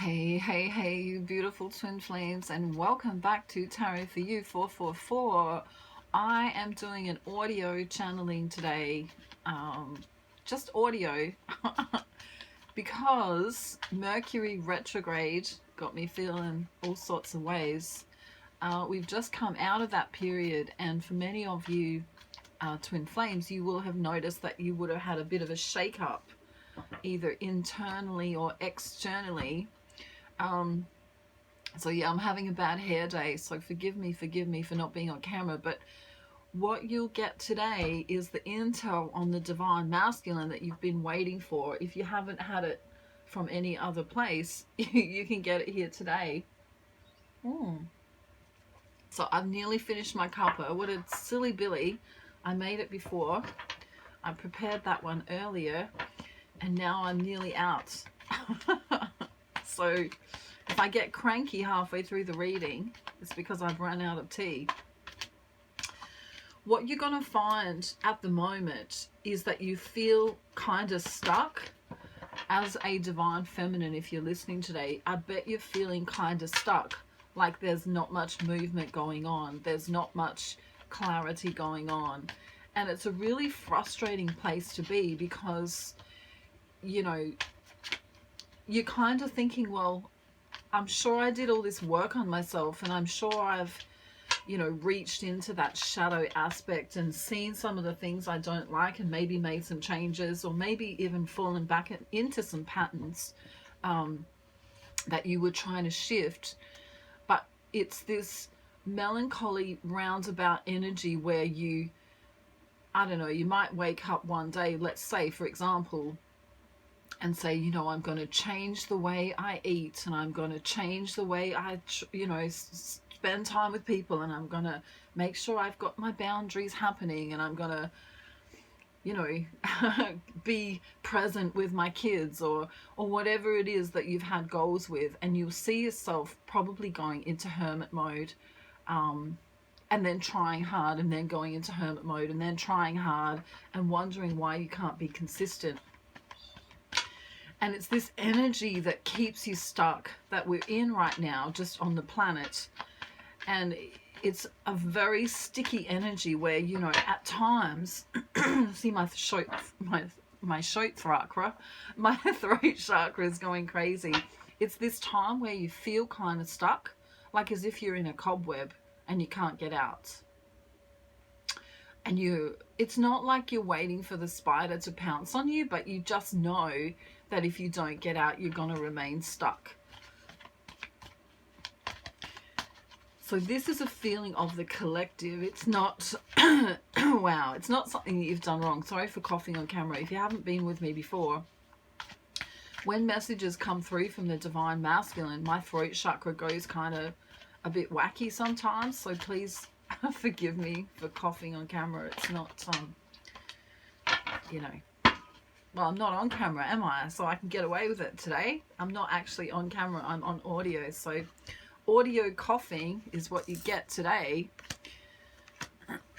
Hey, hey, hey, you beautiful twin flames, and welcome back to Tarot for You 444. I am doing an audio channeling today, just audio, because Mercury retrograde got me feeling all sorts of ways. We've just come out of that period, and for many of you twin flames, you will have noticed that you would have had a bit of a shake-up, either internally or externally. So yeah, I'm having a bad hair day, so forgive me for not being on camera. But what you'll get today is the intel on the divine masculine that you've been waiting for. If you haven't had it from any other place, you can get it here today. So I've nearly finished my cuppa. What a silly Billy. I made it before. I prepared that one earlier, and now I'm nearly out. So if I get cranky halfway through the reading, it's because I've run out of tea. What you're going to find at the moment is that you feel kind of stuck. As a divine feminine, if you're listening today, I bet you're feeling kind of stuck. Like there's not much movement going on. There's not much clarity going on. And it's a really frustrating place to be because, you know, you're kind of thinking, well, I'm sure I did all this work on myself, and I'm sure I've, you know, reached into that shadow aspect and seen some of the things I don't like and maybe made some changes, or maybe even fallen back into some patterns that you were trying to shift. But it's this melancholy roundabout energy where you, I don't know, you might wake up one day, let's say, for example, and say, you know, I'm going to change the way I eat, and I'm going to change the way I, you know, spend time with people, and I'm going to make sure I've got my boundaries happening, and I'm going to, you know, be present with my kids, or whatever it is that you've had goals with, and you'll see yourself probably going into hermit mode, and then trying hard, and then going into hermit mode, and then trying hard, and wondering why you can't be consistent. And it's this energy that keeps you stuck that we're in right now, just on the planet. And it's a very sticky energy where, you know, at times, see my throat chakra is going crazy. It's this time where you feel kind of stuck, like as if you're in a cobweb and you can't get out. And it's not like you're waiting for the spider to pounce on you, but you just know that if you don't get out, you're going to remain stuck. So this is a feeling of the collective. It's not, wow, it's not something that you've done wrong. Sorry for coughing on camera. If you haven't been with me before, when messages come through from the divine masculine, my throat chakra goes kind of a bit wacky sometimes. So please forgive me for coughing on camera. It's not, you know, well, I'm not on camera, am I? So I can get away with it today. I'm not actually on camera, I'm on audio. So audio coughing is what you get today.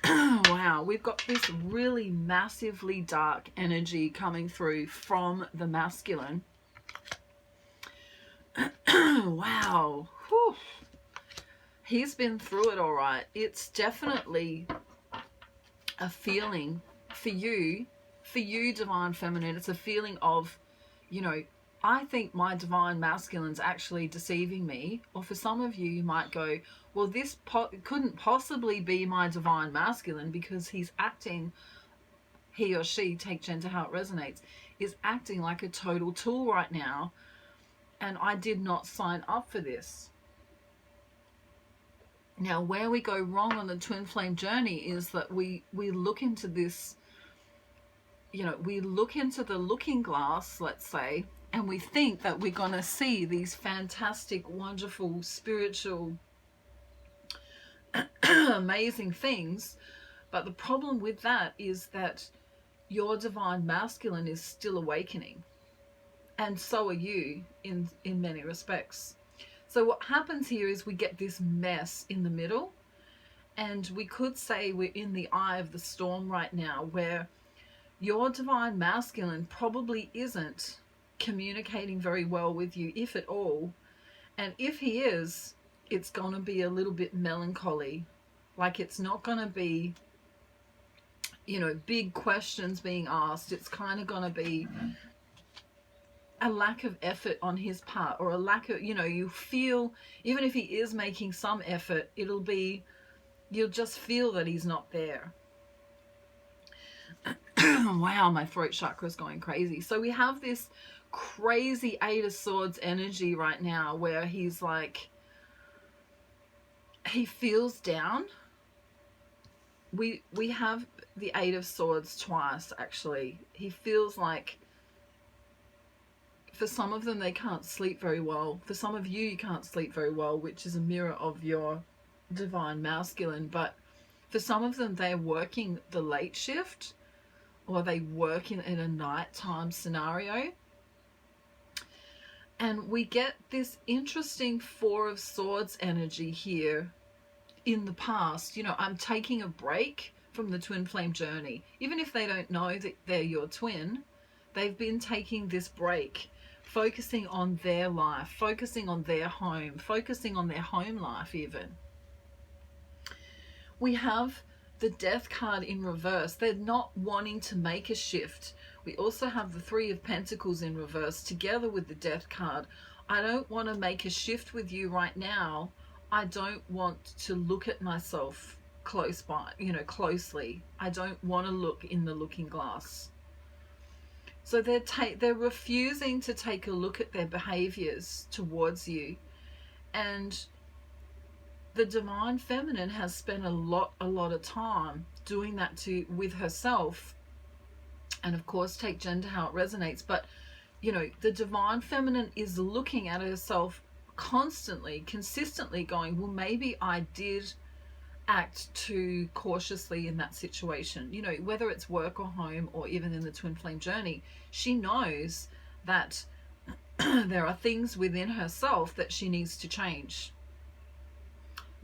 Wow, we've got this really massively dark energy coming through from the masculine. Wow. Whew. He's been through it all right. It's definitely a feeling for you, divine feminine. It's a feeling of, you know, I think my divine masculine's actually deceiving me. Or for some of you, you might go, well, this couldn't possibly be my divine masculine because he's acting, he or she, take gender how it resonates, is acting like a total tool right now. And I did not sign up for this. Now, where we go wrong on the twin flame journey is that we look into this, you know, we look into the looking glass, let's say, and we think that we're going to see these fantastic, wonderful, spiritual, amazing things. But the problem with that is that your divine masculine is still awakening. And so are you in many respects. So what happens here is we get this mess in the middle, and we could say we're in the eye of the storm right now, where your divine masculine probably isn't communicating very well with you, if at all. And if he is, it's going to be a little bit melancholy. Like, it's not going to be, you know, big questions being asked. It's kind of going to be a lack of effort on his part, or a lack of, you know, you feel, even if he is making some effort, it'll be, you'll just feel that he's not there. Wow, my throat chakra is going crazy. So we have this crazy Eight of Swords energy right now, where he's like, he feels down. We have the Eight of Swords twice, actually. He feels like, for some of them, they can't sleep very well. For some of you, you can't sleep very well, which is a mirror of your divine masculine. But for some of them, they're working the late shift, or they work in a nighttime scenario. And we get this interesting Four of Swords energy here in the past. You know, I'm taking a break from the twin flame journey. Even if they don't know that they're your twin, they've been taking this break, focusing on their life, focusing on their home, focusing on their home life even. We have the Death card in reverse. They're not wanting to make a shift. We also have the Three of Pentacles in reverse together with the Death card. I don't want to make a shift with you right now. I don't want to look at myself close by, you know, closely. I don't want to look in the looking glass. So they're refusing to take a look at their behaviors towards you. And the divine feminine has spent a lot of time doing that with herself. And of course, take gender how it resonates. But, you know, the divine feminine is looking at herself constantly, consistently going, well, maybe I did act too cautiously in that situation. You know, whether it's work or home or even in the twin flame journey, she knows that there are things within herself that she needs to change.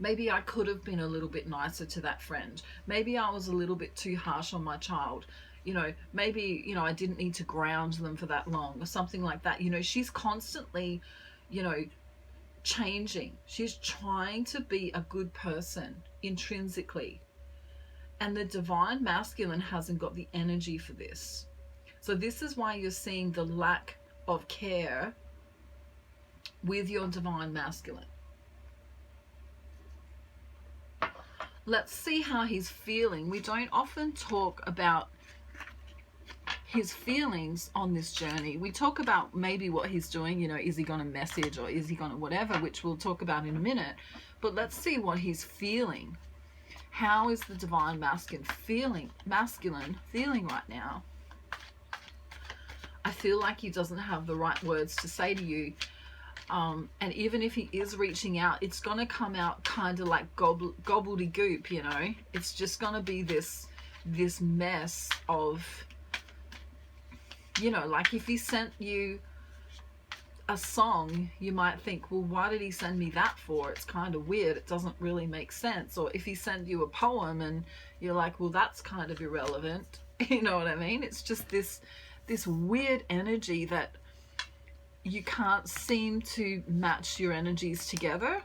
Maybe I could have been a little bit nicer to that friend. Maybe I was a little bit too harsh on my child. You know, maybe, you know, I didn't need to ground them for that long or something like that. You know, she's constantly, you know, changing. She's trying to be a good person intrinsically. And the divine masculine hasn't got the energy for this. So this is why you're seeing the lack of care with your divine masculine. Let's see how he's feeling. We don't often talk about his feelings on this journey. We talk about maybe what he's doing, you know, is he going to message or is he going to whatever, which we'll talk about in a minute. But let's see what he's feeling. How is the divine masculine feeling right now? I feel like he doesn't have the right words to say to you. And even if he is reaching out, it's going to come out kind of like gobbledygook, you know. It's just going to be this mess of, you know, like if he sent you a song, you might think, well, why did he send me that for? It's kind of weird. It doesn't really make sense. Or if he sent you a poem and you're like, well, that's kind of irrelevant. You know what I mean? It's just this weird energy that you can't seem to match your energies together.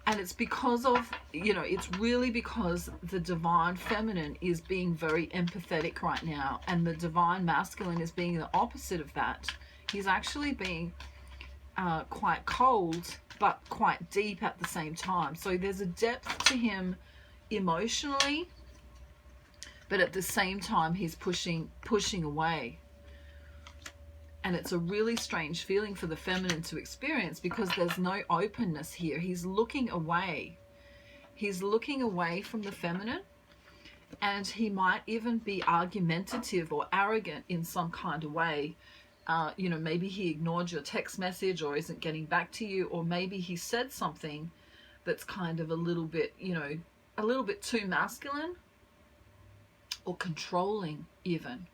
And it's because of, you know, it's really because the divine feminine is being very empathetic right now, and the divine masculine is being the opposite of that. He's actually being quite cold, but quite deep at the same time. So there's a depth to him emotionally, but at the same time he's pushing away. And it's a really strange feeling for the feminine to experience, because there's no openness here. He's looking away. He's looking away from the feminine, and he might even be argumentative or arrogant in some kind of way. You know, maybe he ignored your text message or isn't getting back to you, or maybe he said something that's kind of a little bit, you know, a little bit too masculine or controlling even.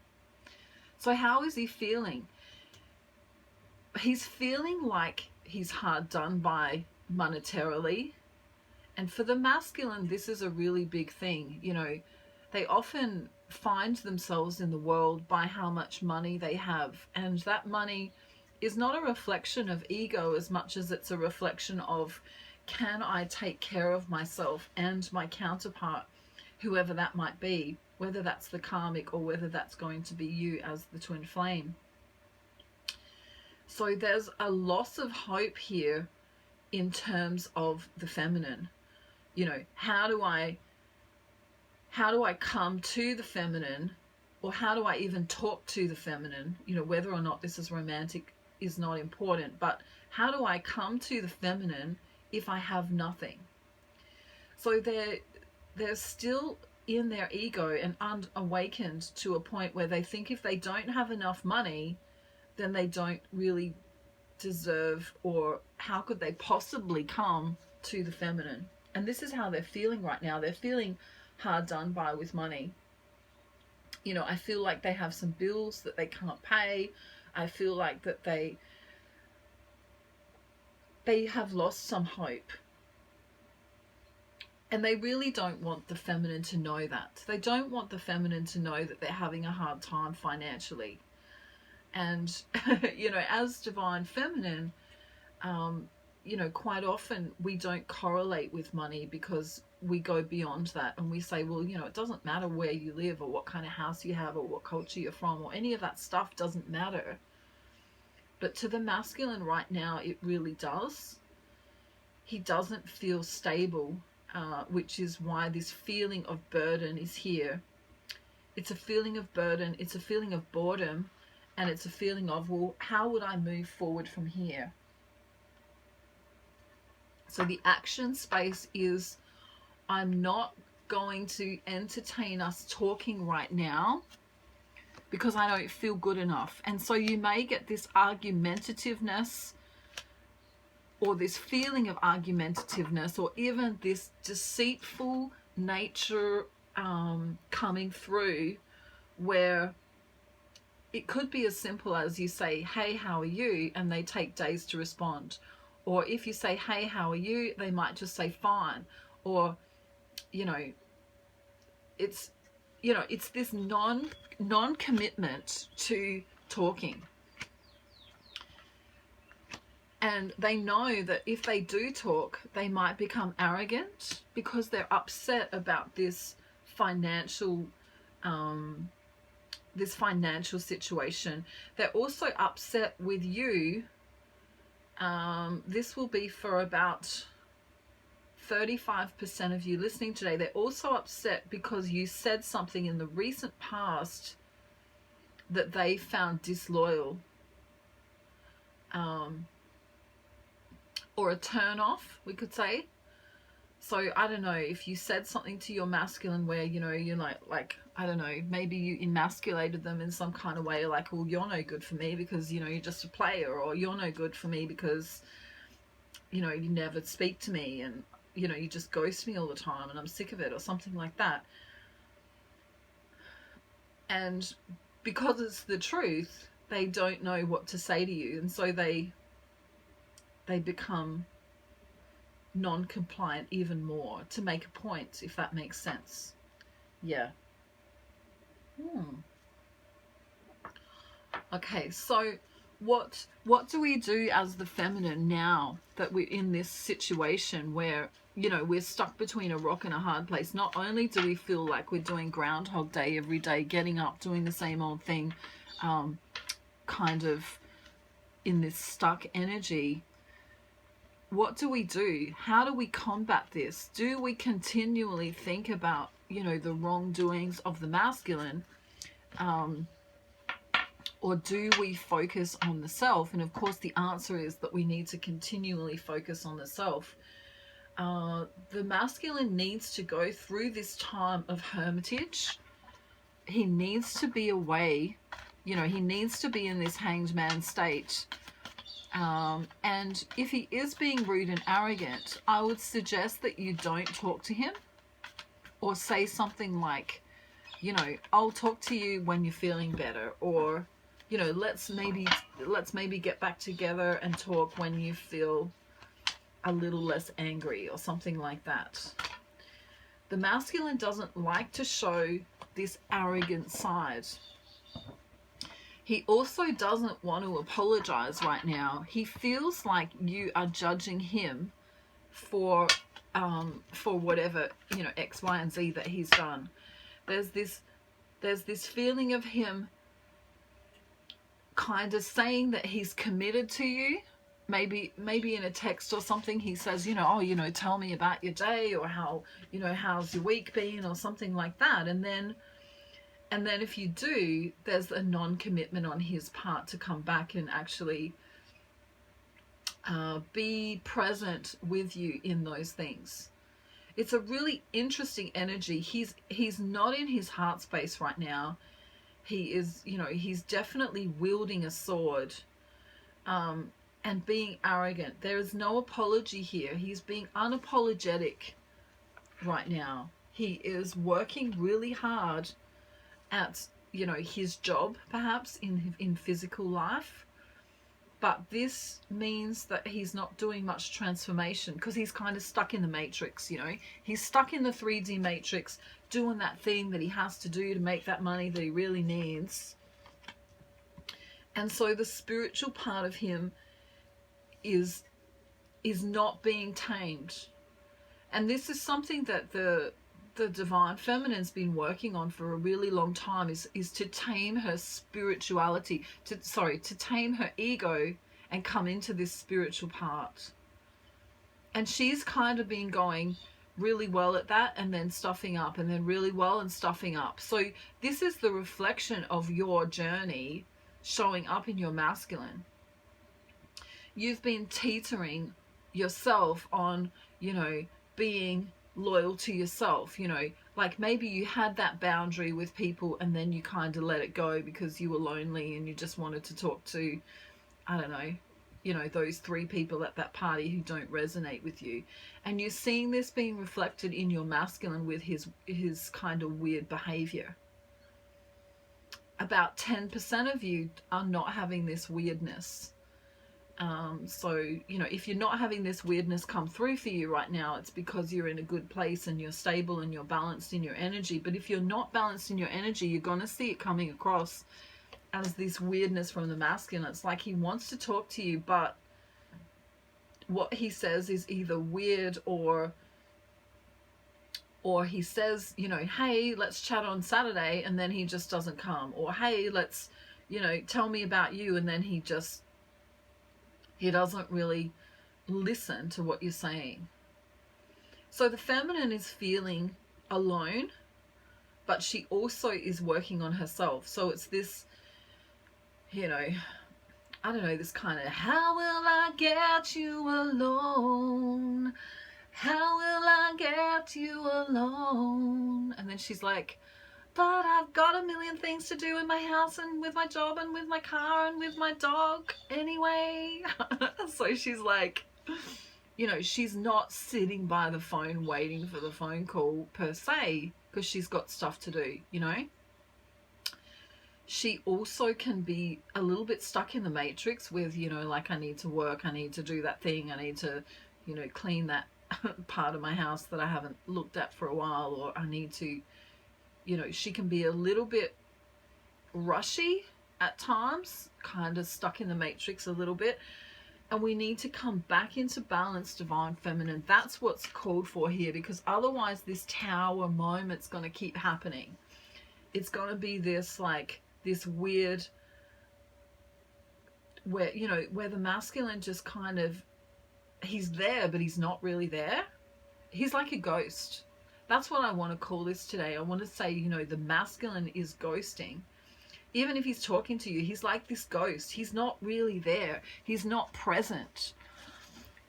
So how is he feeling? He's feeling like he's hard done by monetarily. And for the masculine, this is a really big thing. You know, they often find themselves in the world by how much money they have. And that money is not a reflection of ego as much as it's a reflection of, can I take care of myself and my counterpart, whoever that might be, whether that's the karmic or whether that's going to be you as the twin flame. So there's a loss of hope here in terms of the feminine. You know, how do I come to the feminine, or how do I even talk to the feminine? You know, whether or not this is romantic is not important, but how do I come to the feminine if I have nothing? So they're still in their ego and unawakened to a point where they think if they don't have enough money, then they don't really deserve, or how could they possibly come to the feminine? And this is how they're feeling right now. They're feeling hard done by with money. You know, I feel like they have some bills that they can't pay. I feel like that they have lost some hope. And they really don't want the feminine to know that. They don't want the feminine to know that they're having a hard time financially. And, you know, as divine feminine, you know, quite often we don't correlate with money because we go beyond that and we say, well, you know, it doesn't matter where you live or what kind of house you have or what culture you're from, or any of that stuff doesn't matter. But to the masculine right now, it really does. He doesn't feel stable, which is why this feeling of burden is here. It's a feeling of burden, it's a feeling of boredom, and it's a feeling of, well, how would I move forward from here? So the action space is, I'm not going to entertain us talking right now because I don't feel good enough. And so you may get this argumentativeness, or this feeling of argumentativeness, or even this deceitful nature coming through, where it could be as simple as you say, hey, how are you? And they take days to respond. Or if you say, hey, how are you? They might just say fine. Or, you know, it's this non-commitment to talking. And they know that if they do talk, they might become arrogant because they're upset about this financial situation. They're also upset with you. This will be for about 35% of you listening today. They're also upset because you said something in the recent past that they found disloyal, or a turn off, we could say. So I don't know, if you said something to your masculine where, you know, you're like I don't know, maybe you emasculated them in some kind of way, like, well, you're no good for me because, you know, you're just a player, or you're no good for me because, you know, you never speak to me, and, you know, you just ghost me all the time and I'm sick of it, or something like that. And because it's the truth, they don't know what to say to you, and so they become non-compliant even more to make a point, if that makes sense. Yeah. Okay, so what do we do as the feminine now that we're in this situation where, you know, we're stuck between a rock and a hard place? Not only do we feel like we're doing Groundhog Day every day, getting up, doing the same old thing, kind of in this stuck energy. What do we do? How do we combat this? Do we continually think about, you know, the wrongdoings of the masculine, or do we focus on the self? And of course the answer is that we need to continually focus on the self. The masculine needs to go through this time of hermitage. He needs to be away, you know, he needs to be in this hanged man state. And if he is being rude and arrogant, I would suggest that you don't talk to him, or say something like, you know, I'll talk to you when you're feeling better, or, you know, let's maybe get back together and talk when you feel a little less angry, or something like that. The masculine doesn't like to show this arrogant side. He also doesn't want to apologize right now. He feels like you are judging him for whatever, you know, X, Y, and Z that he's done. There's this feeling of him kind of saying that he's committed to you. Maybe in a text or something, he says, you know, oh, you know, tell me about your day, or how, you know, how's your week been, or something like that. And then if you do, there's a non-commitment on his part to come back and actually be present with you in those things. It's a really interesting energy. He's not in his heart space right now. He is, you know, he's definitely wielding a sword and being arrogant. There is no apology here. He's being unapologetic right now. He is working really hard at, you know, his job, perhaps in physical life. But this means that he's not doing much transformation, because he's kind of stuck in the matrix, you know. He's stuck in the 3D matrix, doing that thing that he has to do to make that money that he really needs. And so the spiritual part of him is not being tamed. And this is something that the divine feminine's been working on for a really long time, is to tame her spirituality, to tame her ego and come into this spiritual part. And she's kind of been going really well at that, and then stuffing up, and then really well and stuffing up. So this is the reflection of your journey showing up in your masculine. You've been teetering yourself on, you know, being loyal to yourself, you know, like maybe you had that boundary with people and then you kind of let it go because you were lonely and you just wanted to talk to, I don't know, you know, those 3 people at that party who don't resonate with you. And you're seeing this being reflected in your masculine with his kind of weird behavior. About 10% of you are not having this weirdness. So, you know, if you're not having this weirdness come through for you right now, it's because you're in a good place and you're stable and you're balanced in your energy. But if you're not balanced in your energy, you're going to see it coming across as this weirdness from the masculine. It's like he wants to talk to you, but what he says is either weird or he says, you know, hey, let's chat on Saturday, and then he just doesn't come. Or, hey, let's, you know, tell me about you, and then he doesn't really listen to what you're saying. So the feminine is feeling alone, but she also is working on herself. So it's this, you know, I don't know, this kind of, how will I get you alone? How will I get you alone? And then she's like, but I've got a million things to do in my house and with my job and with my car and with my dog anyway. So she's like, you know, she's not sitting by the phone waiting for the phone call per se, because she's got stuff to do, you know. She also can be a little bit stuck in the matrix with, you know, like, I need to work, I need to do that thing, I need to, you know, clean that part of my house that I haven't looked at for a while, or I need to, you know, she can be a little bit rushy at times, kind of stuck in the matrix a little bit. And we need to come back into balance, divine feminine. That's what's called for here, because otherwise this tower moment's going to keep happening. It's going to be this, like, this weird, where, you know, where the masculine just kind of, he's there, but he's not really there. He's like a ghost. That's what I want to call this today. I want to say, you know, the masculine is ghosting. Even if he's talking to you, he's like this ghost. He's not really there. He's not present.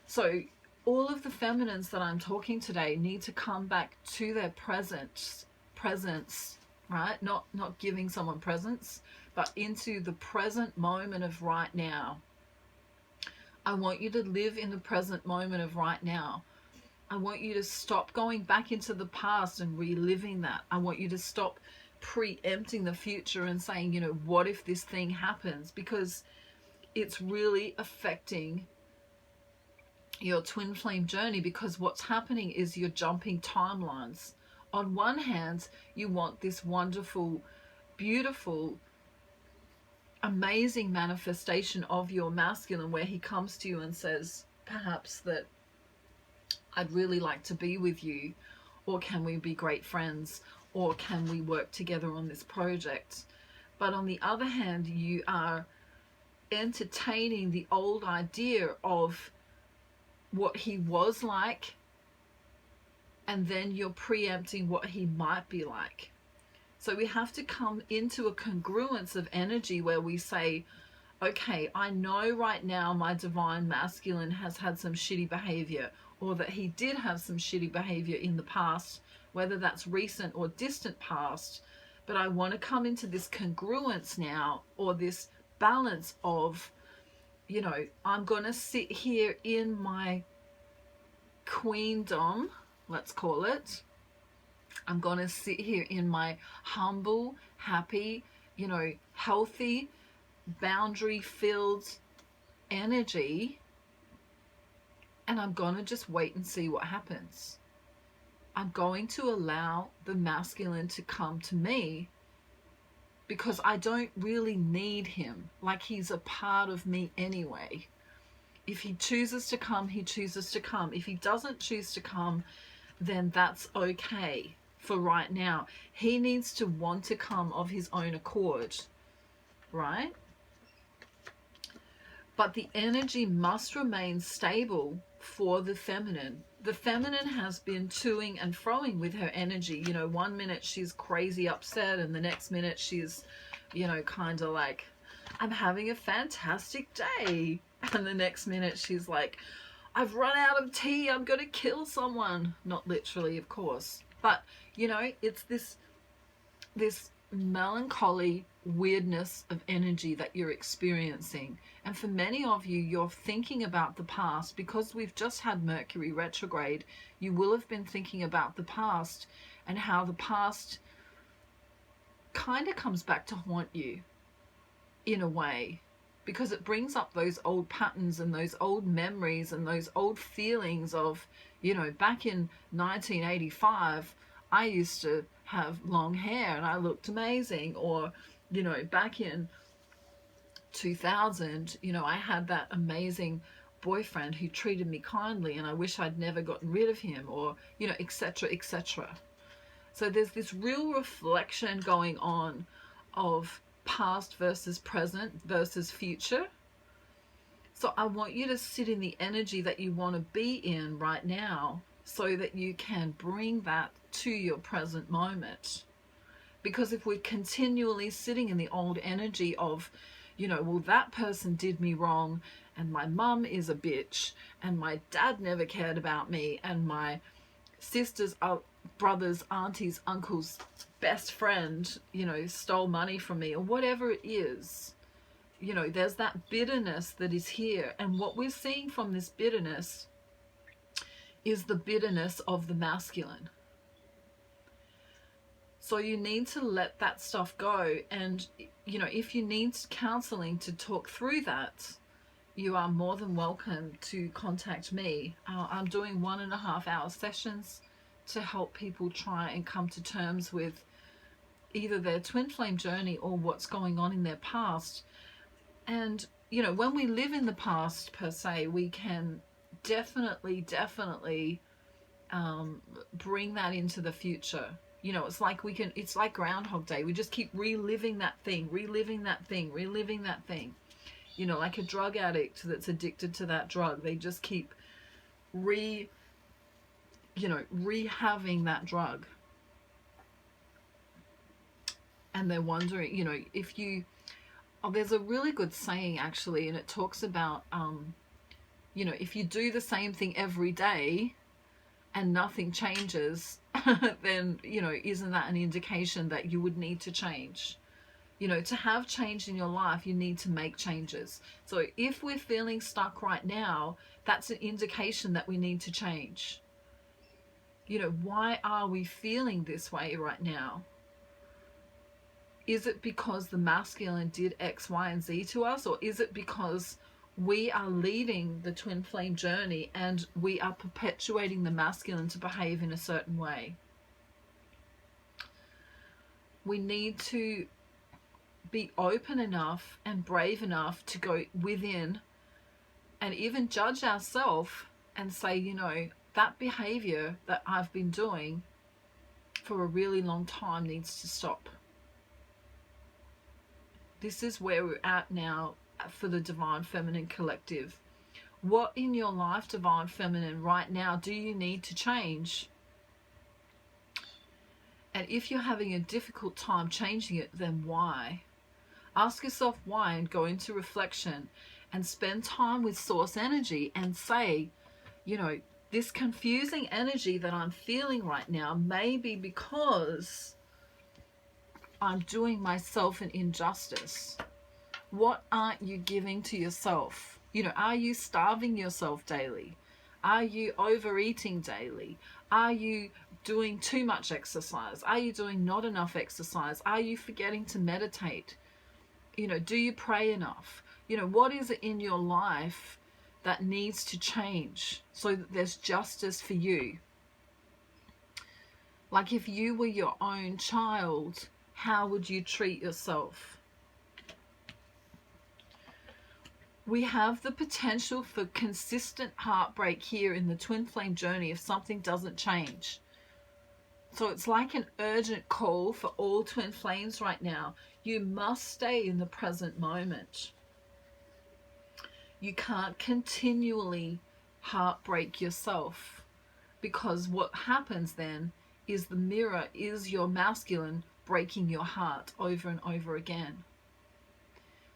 So all of the feminines that I'm talking today need to come back to their presence, right? Not giving someone presents, but into the present moment of right now. I want you to live in the present moment of right now. I want you to stop going back into the past and reliving that. I want you to stop preempting the future and saying, you know, what if this thing happens? Because it's really affecting your twin flame journey, because what's happening is you're jumping timelines On one hand, you want this wonderful, beautiful, amazing manifestation of your masculine where he comes to you and says, perhaps that I'd really like to be with you, or can we be great friends, or can we work together on this project? But on the other hand, you are entertaining the old idea of what he was like, and then you're preempting what he might be like. So we have to come into a congruence of energy where we say, okay, I know right now my divine masculine has had some shitty behavior, or that he did have some shitty behavior in the past, whether that's recent or distant past, but I want to come into this congruence now, or this balance of, you know, I'm going to sit here in my queendom, let's call it. I'm going to sit here in my humble, happy, you know, healthy, boundary-filled energy, and I'm going to just wait and see what happens. I'm going to allow the masculine to come to me because I don't really need him. Like, he's a part of me anyway. If he chooses to come, he chooses to come. If he doesn't choose to come, then that's okay for right now. He needs to want to come of his own accord, right? But the energy must remain stable for the feminine. The feminine has been toing and froing with her energy. You know, one minute she's crazy upset, and the next minute she's, you know, kind of like, I'm having a fantastic day. And the next minute she's like, I've run out of tea, I'm going to kill someone. Not literally, of course. But, you know, it's this melancholy weirdness of energy that you're experiencing. And for many of you, you're thinking about the past because we've just had Mercury retrograde. You will have been thinking about the past and how the past kind of comes back to haunt you in a way, because it brings up those old patterns and those old memories and those old feelings of, you know, back in 1985 I used to have long hair and I looked amazing, or, you know, back in 2000, you know, I had that amazing boyfriend who treated me kindly and I wish I'd never gotten rid of him, or, you know, etc., etc. So there's this real reflection going on of past versus present versus future. So I want you to sit in the energy that you want to be in right now so that you can bring that to your present moment. Because if we're continually sitting in the old energy of, you know, well, that person did me wrong, and my mum is a bitch, and my dad never cared about me, and my sisters, brothers, aunties, uncles, best friend, you know, stole money from me, or whatever it is, you know, there's that bitterness that is here. And what we're seeing from this bitterness is the bitterness of the masculine. So you need to let that stuff go. And, you know, if you need counseling to talk through that, you are more than welcome to contact me. I'm doing 1.5 hour sessions to help people try and come to terms with either their twin flame journey or what's going on in their past. And, you know, when we live in the past per se, we can definitely bring that into the future. You know, it's like it's like Groundhog Day. We just keep reliving that thing. You know, like a drug addict that's addicted to that drug. They just keep rehaving that drug. And they're wondering, you know, there's a really good saying actually, and it talks about, you know, if you do the same thing every day and nothing changes, then, you know, isn't that an indication that you would need to change? You know, to have change in your life, you need to make changes. So if we're feeling stuck right now, that's an indication that we need to change. You know, why are we feeling this way right now? Is it because the masculine did X, Y, and Z to us? Or is it because we are leading the twin flame journey and we are perpetuating the masculine to behave in a certain way? We need to be open enough and brave enough to go within and even judge ourselves and say, you know, that behavior that I've been doing for a really long time needs to stop. This is where we're at now for the Divine Feminine Collective. What in your life, Divine Feminine, right now do you need to change? And if you're having a difficult time changing it, then why? Ask yourself why and go into reflection and spend time with source energy and say, you know, this confusing energy that I'm feeling right now may be because I'm doing myself an injustice. What aren't you giving to yourself? You know, are you starving yourself daily? Are you overeating daily? Are you doing too much exercise? Are you doing not enough exercise? Are you forgetting to meditate? You know, do you pray enough? You know, what is it in your life that needs to change so that there's justice for you? Like if you were your own child, how would you treat yourself? We have the potential for consistent heartbreak here in the twin flame journey if something doesn't change. So it's like an urgent call for all twin flames right now. You must stay in the present moment. You can't continually heartbreak yourself, because what happens then is the mirror is your masculine breaking your heart over and over again.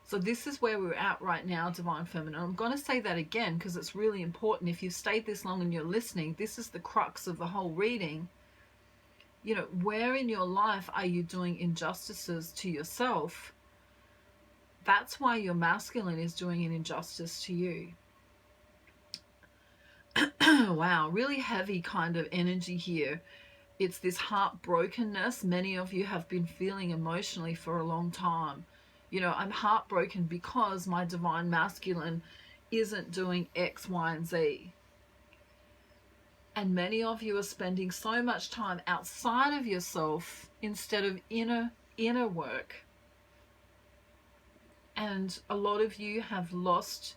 So this is where we're at right now, Divine Feminine. I'm going to say that again because it's really important. If you've stayed this long and you're listening, this is the crux of the whole reading. You know, where in your life are you doing injustices to yourself? That's why your masculine is doing an injustice to you. Wow, really heavy kind of energy here. It's this heartbrokenness many of you have been feeling emotionally for a long time. You know, I'm heartbroken because my divine masculine isn't doing X, Y, and Z. And many of you are spending so much time outside of yourself instead of inner work. And a lot of you have lost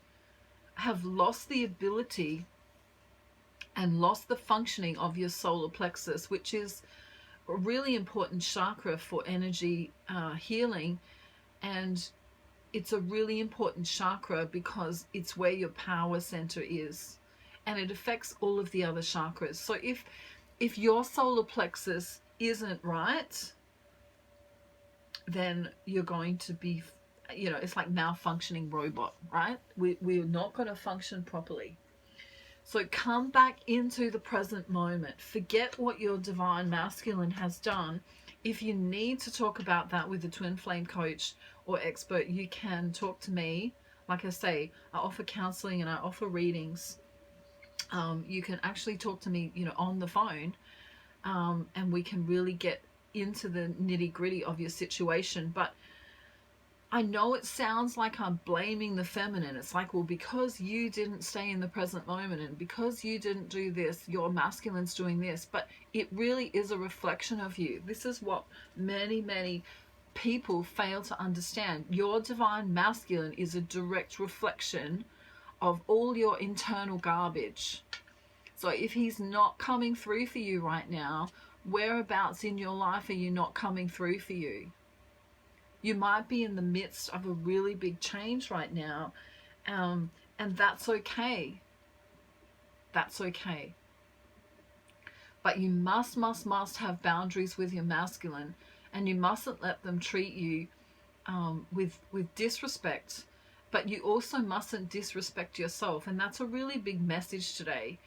the ability and lost the functioning of your solar plexus, which is a really important chakra for energy healing. And it's a really important chakra because it's where your power center is, and it affects all of the other chakras. So if your solar plexus isn't right, then you're going to be, you know, it's like malfunctioning robot, right? We're not going to function properly. So come back into the present moment. Forget what your divine masculine has done. If you need to talk about that with a twin flame coach or expert, you can talk to me. Like I say, I offer counseling and I offer readings. You can actually talk to me, you know, on the phone, and we can really get into the nitty-gritty of your situation. But I know it sounds like I'm blaming the feminine. It's like, well, because you didn't stay in the present moment and because you didn't do this, your masculine's doing this. But it really is a reflection of you. This is what many people fail to understand. Your divine masculine is a direct reflection of all your internal garbage. So if he's not coming through for you right now, whereabouts in your life are you not coming through for you? You might be in the midst of a really big change right now, and that's okay. That's okay. But you must have boundaries with your masculine, and you mustn't let them treat you with disrespect. But you also mustn't disrespect yourself, and that's a really big message today,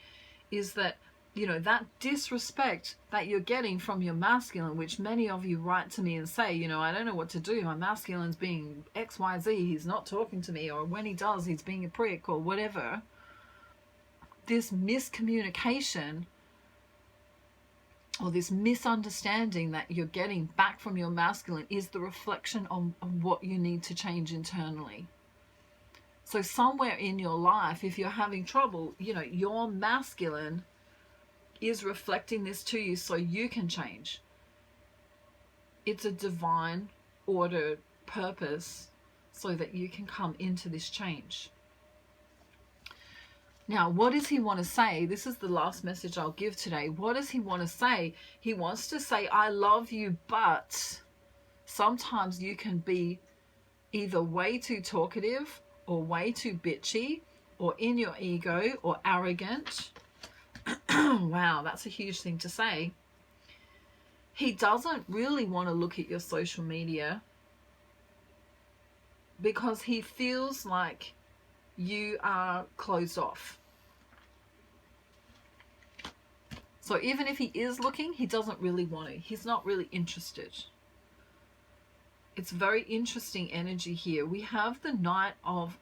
is that, you know, that disrespect that you're getting from your masculine, which many of you write to me and say, you know, I don't know what to do. My masculine's being X, Y, Z. He's not talking to me, or when he does, he's being a prick or whatever. This miscommunication or this misunderstanding that you're getting back from your masculine is the reflection on what you need to change internally. So somewhere in your life, if you're having trouble, you know, your masculine is reflecting this to you so you can change. It's a divine ordered purpose so that you can come into this change. Now, what does he want to say? This is the last message I'll give today. What does he want to say? He wants to say, I love you, but sometimes you can be either way too talkative or way too bitchy or in your ego or arrogant. Wow, that's a huge thing to say. He doesn't really want to look at your social media because he feels like you are closed off. So even if he is looking, he doesn't really want to. He's not really interested. It's very interesting energy here. We have the Knight of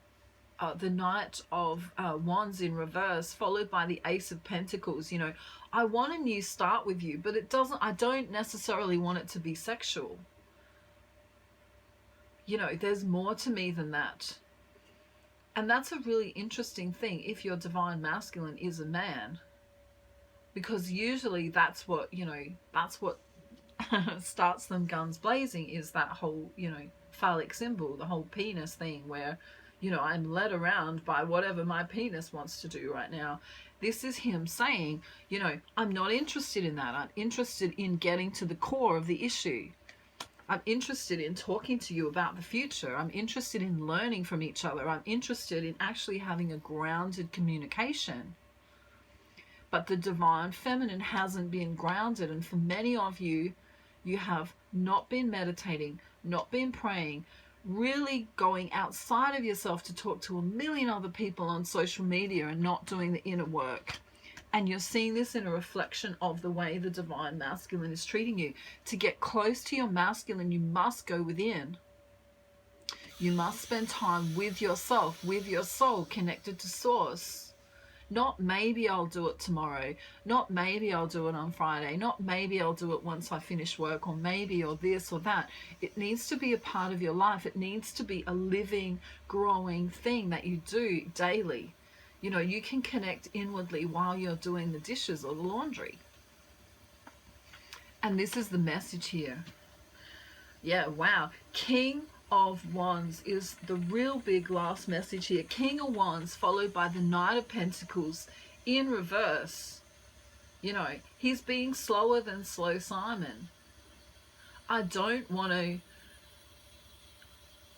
Wands in reverse, followed by the Ace of Pentacles. You know, I want a new start with you, but I don't necessarily want it to be sexual. You know, there's more to me than that. And that's a really interesting thing if your divine masculine is a man. Because usually that's what, you know, that's what starts them guns blazing, is that whole, you know, phallic symbol, the whole penis thing where, you know, I'm led around by whatever my penis wants to do right now. This is him saying, you know, I'm not interested in that. I'm interested in getting to the core of the issue. I'm interested in talking to you about the future. I'm interested in learning from each other. I'm interested in actually having a grounded communication. But the divine feminine hasn't been grounded. And for many of you, you have not been meditating, not been praying, really going outside of yourself to talk to a million other people on social media and not doing the inner work. And you're seeing this in a reflection of the way the divine masculine is treating you. To get close to your masculine, you must go within. You must spend time with yourself, with your soul, connected to source. Not maybe I'll do it tomorrow. Not maybe I'll do it on Friday. Not maybe I'll do it once I finish work, or maybe, or this or that. It needs to be a part of your life. It needs to be a living, growing thing that you do daily. You know, you can connect inwardly while you're doing the dishes or the laundry. And this is the message here. Yeah, wow. King of Wands is the real big last message here. King of Wands followed by the Knight of Pentacles in reverse. You know, he's being slower than slow Simon. I don't want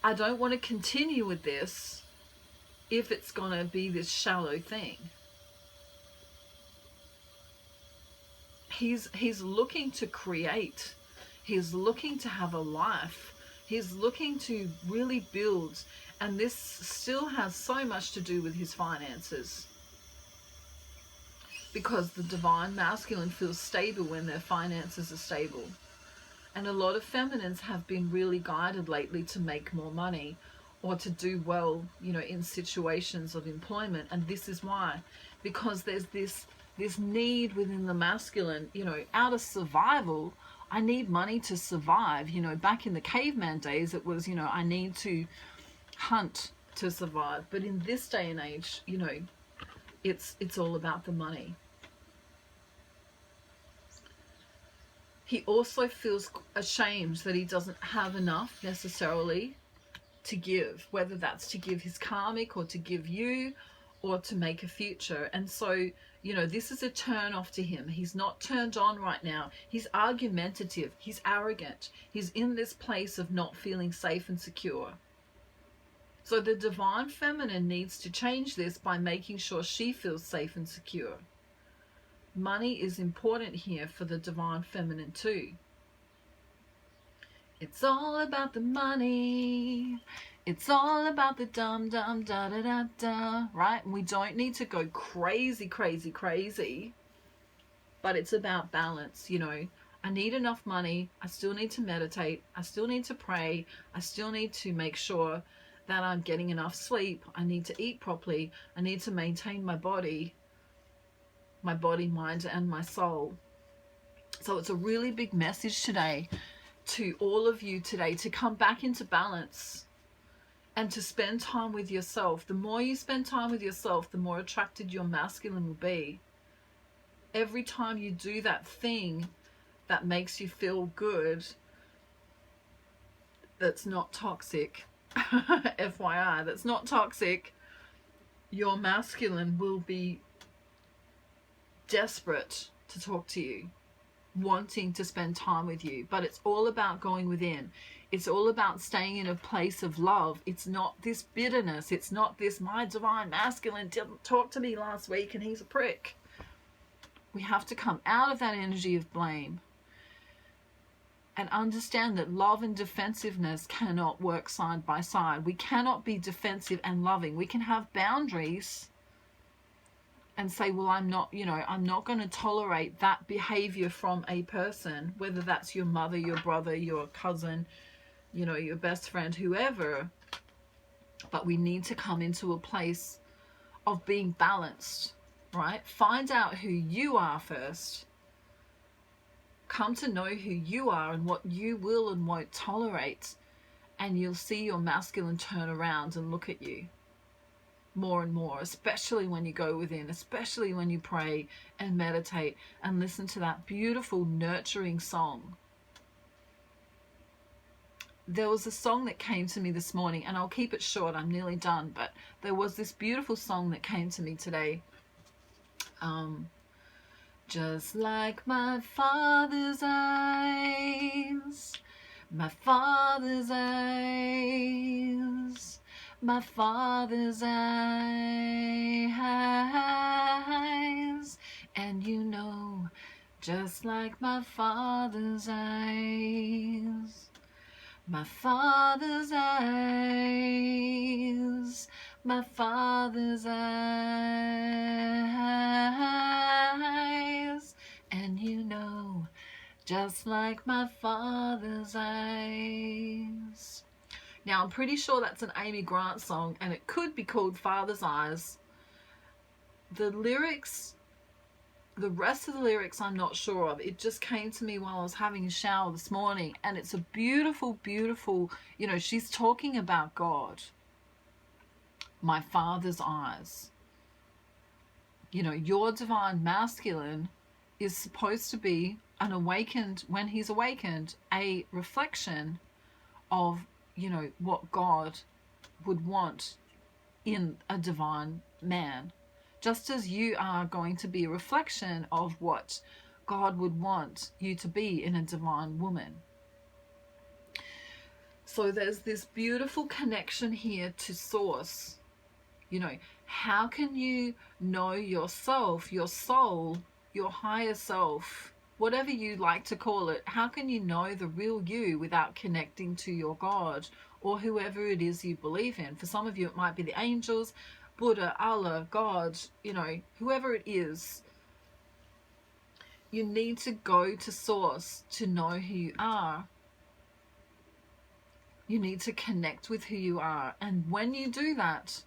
to continue with this if it's going to be this shallow thing. He's looking to create. He's looking to have a life. He's looking to really build, and this still has so much to do with his finances. Because the divine masculine feels stable when their finances are stable. And a lot of feminines have been really guided lately to make more money or to do well, you know, in situations of employment. And this is why. Because there's this need within the masculine, you know, out of survival. I need money to survive. You know, back in the caveman days, it was, you know, I need to hunt to survive. But in this day and age, you know, it's all about the money. He also feels ashamed that he doesn't have enough necessarily to give, whether that's to give his karmic or to give you or to make a future. And so, you know, this is a turn off to him. He's not turned on right now. He's argumentative. He's arrogant. He's in this place of not feeling safe and secure. So the divine feminine needs to change this by making sure she feels safe and secure. Money is important here for the divine feminine too. It's all about the money. It's all about the dum dum da da da da, right? And we don't need to go crazy, crazy, crazy, but it's about balance. You know, I need enough money. I still need to meditate. I still need to pray. I still need to make sure that I'm getting enough sleep. I need to eat properly. I need to maintain my body, mind, and my soul. So it's a really big message today to all of you today to come back into balance. And to spend time with yourself. The more you spend time with yourself, the more attracted your masculine will be. Every time you do that thing that makes you feel good, that's not toxic, FYI, that's not toxic, your masculine will be desperate to talk to you, wanting to spend time with you. But it's all about going within. It's all about staying in a place of love. It's not this bitterness. It's not this, my divine masculine didn't talk to me last week and he's a prick. We have to come out of that energy of blame and understand that love and defensiveness cannot work side by side. We cannot be defensive and loving. We can have boundaries and say, well, I'm not going to tolerate that behavior from a person, whether that's your mother, your brother, your cousin, your best friend, whoever. But we need to come into a place of being balanced, right? Find out who you are first. Come to know who you are and what you will and won't tolerate. And you'll see your masculine turn around and look at you more and more, especially when you go within, especially when you pray and meditate and listen to that beautiful, nurturing song. There was a song that came to me this morning, and I'll keep it short, I'm nearly done, but there was this beautiful song that came to me today. Just like my father's eyes, my father's eyes, my father's eyes, and just like my father's eyes, my father's eyes, my father's eyes, and just like my father's eyes. Now, I'm pretty sure that's an Amy Grant song, and it could be called Father's Eyes. The lyrics, the rest of the lyrics, I'm not sure of. It just came to me while I was having a shower this morning, and it's a beautiful, beautiful, she's talking about God. My father's eyes. Your divine masculine is supposed to be an awakened, when he's awakened, a reflection of, what God would want in a divine man. Just as you are going to be a reflection of what God would want you to be in a divine woman. So there's this beautiful connection here to source. How can you know yourself, your soul, your higher self, whatever you like to call it? How can you know the real you without connecting to your God or whoever it is you believe in? For some of you, it might be the angels, Buddha, Allah, God, whoever it is. You need to go to source to know who you are. You need to connect with who you are. And when you do that,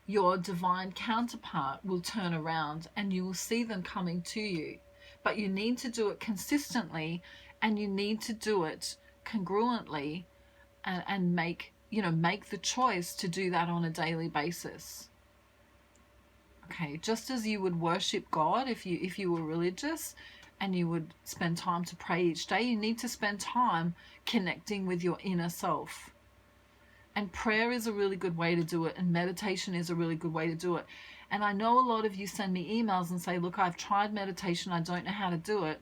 your divine counterpart will turn around and you will see them coming to you. But you need to do it consistently, and you need to do it congruently, and make the choice to do that on a daily basis. Okay, just as you would worship God if you were religious and you would spend time to pray each day, you need to spend time connecting with your inner self. And prayer is a really good way to do it, and meditation is a really good way to do it. And I know a lot of you send me emails and say, look, I've tried meditation, I don't know how to do it.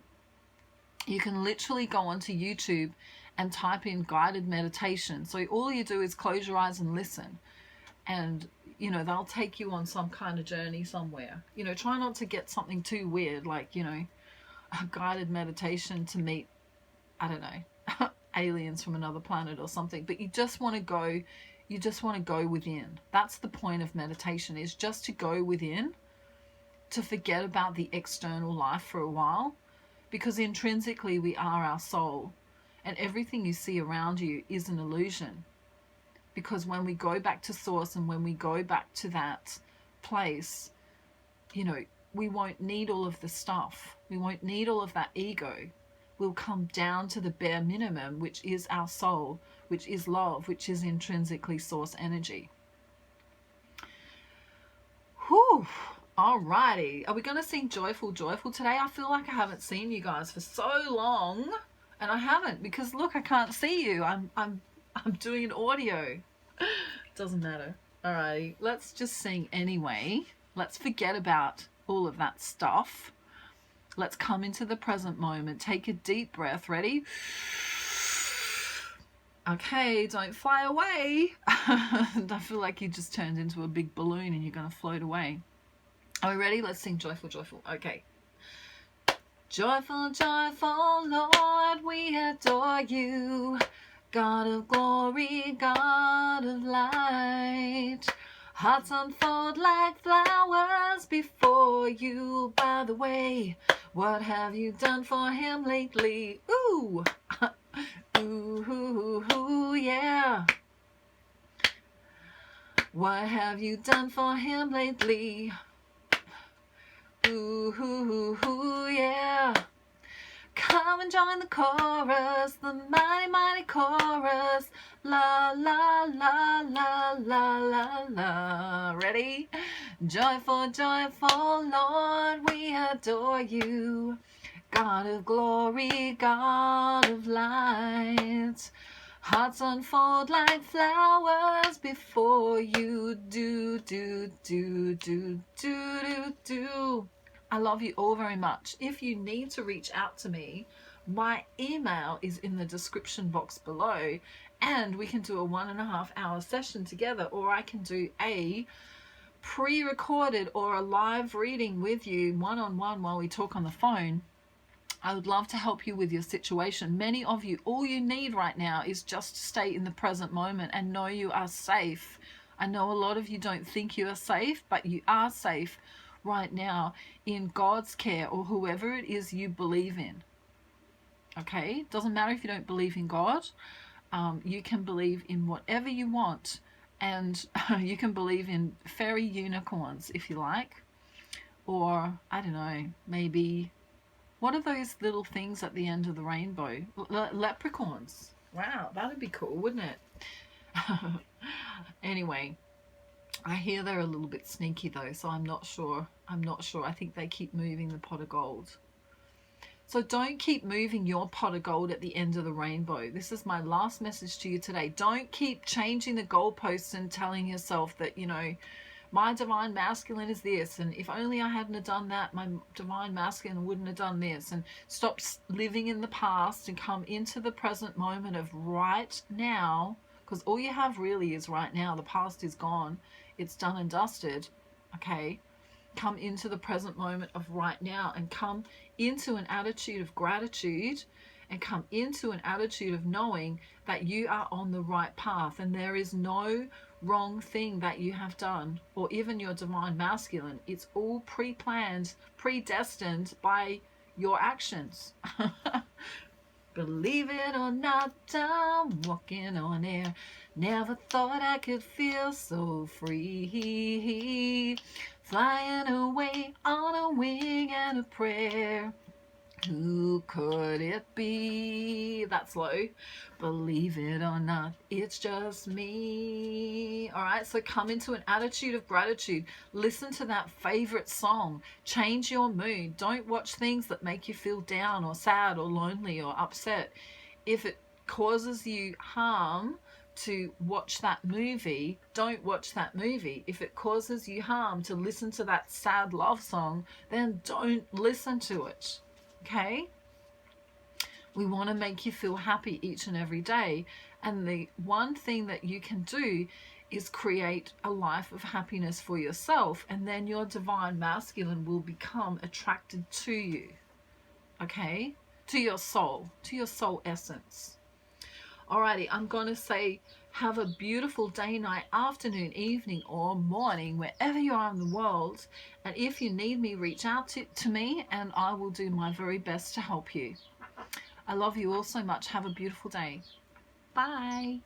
You can literally go onto YouTube and type in guided meditation. So all you do is close your eyes and listen. And, they'll take you on some kind of journey somewhere. Try not to get something too weird, like, a guided meditation to meet, I don't know, aliens from another planet or something. But you just want to go within. That's the point of meditation, is just to go within, to forget about the external life for a while, because intrinsically we are our soul, and everything you see around you is an illusion. Because when we go back to source and when we go back to that place, we won't need all of the stuff. We won't need all of that ego. We'll come down to the bare minimum, which is our soul, which is love, which is intrinsically source energy. Whew. Alrighty. Are we going to sing Joyful, Joyful today? I feel like I haven't seen you guys for so long. And I haven't, because look, I can't see you. I'm I'm doing an audio. Doesn't matter. Alrighty, let's just sing anyway. Let's forget about all of that stuff. Let's come into the present moment. Take a deep breath. Ready? Okay, don't fly away. I feel like you just turned into a big balloon and you're going to float away. Are we ready? Let's sing Joyful, Joyful. Okay. Joyful, joyful, Lord, we adore you. God of glory, God of light. Hearts unfold like flowers before you. By the way, what have you done for him lately? Ooh, ooh, yeah. What have you done for him lately? Ooh, yeah. Come and join the chorus, the mighty, mighty chorus. La, la, la, la, la, la, la. Ready? Joyful, joyful, Lord, we adore you. God of glory, God of light. Hearts unfold like flowers before you. Do, do, do, do, do, do, do. I love you all very much. If you need to reach out to me, my email is in the description box below, and we can do a 1.5 hour session together, or I can do a pre-recorded or a live reading with you one-on-one while we talk on the phone. I would love to help you with your situation. Many of you, all you need right now is just to stay in the present moment and know you are safe. I know a lot of you don't think you are safe, but you are safe right now in God's care, or whoever it is you believe in. Okay? Doesn't matter if you don't believe in God. You can believe in whatever you want, and you can believe in fairy unicorns if you like, or I don't know, maybe what are those little things at the end of the rainbow? Leprechauns. Wow, that'd be cool, wouldn't it? Anyway, I hear they're a little bit sneaky though, so I'm not sure. I think they keep moving the pot of gold. So don't keep moving your pot of gold at the end of the rainbow. This is my last message to you today. Don't keep changing the goalposts and telling yourself that, you know, my divine masculine is this, and if only I hadn't have done that, my divine masculine wouldn't have done this. And stop living in the past and come into the present moment of right now, because all you have really is right now. The past is gone. It's done and dusted. Okay? Come into the present moment of right now and come into an attitude of gratitude and come into an attitude of knowing that you are on the right path and there is no wrong thing that you have done, or even your divine masculine. It's all pre-planned, predestined by your actions. Believe it or not, I'm walking on air. Never thought I could feel so free, flying away on a wing and a prayer. Who could it be? That's low. Believe it or not, it's just me. All right, so come into an attitude of gratitude. Listen to that favorite song. Change your mood. Don't watch things that make you feel down or sad or lonely or upset. If it causes you harm to watch that movie, don't watch that movie. If it causes you harm to listen to that sad love song, then don't listen to it. Okay? We want to make you feel happy each and every day. And the one thing that you can do is create a life of happiness for yourself, and then your divine masculine will become attracted to you. Okay? To your soul essence. Alrighty, I'm going to say have a beautiful day, night, afternoon, evening, or morning, wherever you are in the world. And if you need me, reach out to me and I will do my very best to help you. I love you all so much. Have a beautiful day. Bye.